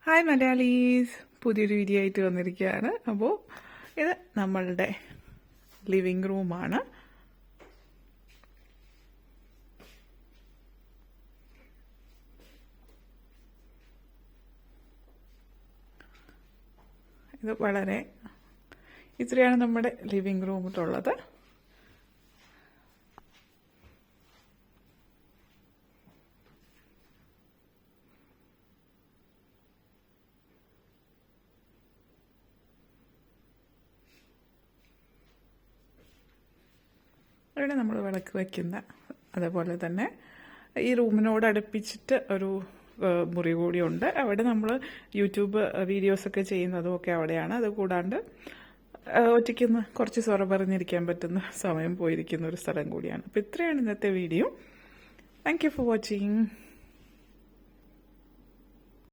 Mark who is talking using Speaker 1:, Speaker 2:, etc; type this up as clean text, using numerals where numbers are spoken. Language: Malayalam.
Speaker 1: ഹായ് മലയാളീസ്, പുതിയൊരു വീഡിയോ ആയിട്ട് വന്നിരിക്കുകയാണ്. അപ്പോൾ ഇത് നമ്മളുടെ ലിവിങ് റൂമാണ്. ഇത് ഇത്രയാണ് നമ്മുടെ ലിവിങ് റൂമിലുള്ളത്. അവിടെ നമ്മൾ വിളക്ക് വയ്ക്കുന്ന, അതേപോലെ തന്നെ ഈ റൂമിനോട് അടുപ്പിച്ചിട്ട് ഒരു മുറി കൂടിയുണ്ട്. അവിടെ നമ്മൾ യൂട്യൂബ് വീഡിയോസൊക്കെ ചെയ്യുന്നതും ഒക്കെ അവിടെയാണ്. അത് കൂടാണ്ട് ഒറ്റയ്ക്കൊന്ന് കുറച്ച് സൊറ പറഞ്ഞിരിക്കാൻ പറ്റുന്ന സമയം പോയിരിക്കുന്ന ഒരു സ്ഥലം കൂടിയാണ്. അപ്പോൾ ഇത്രയാണ് ഇന്നത്തെ video. Thank you for watching.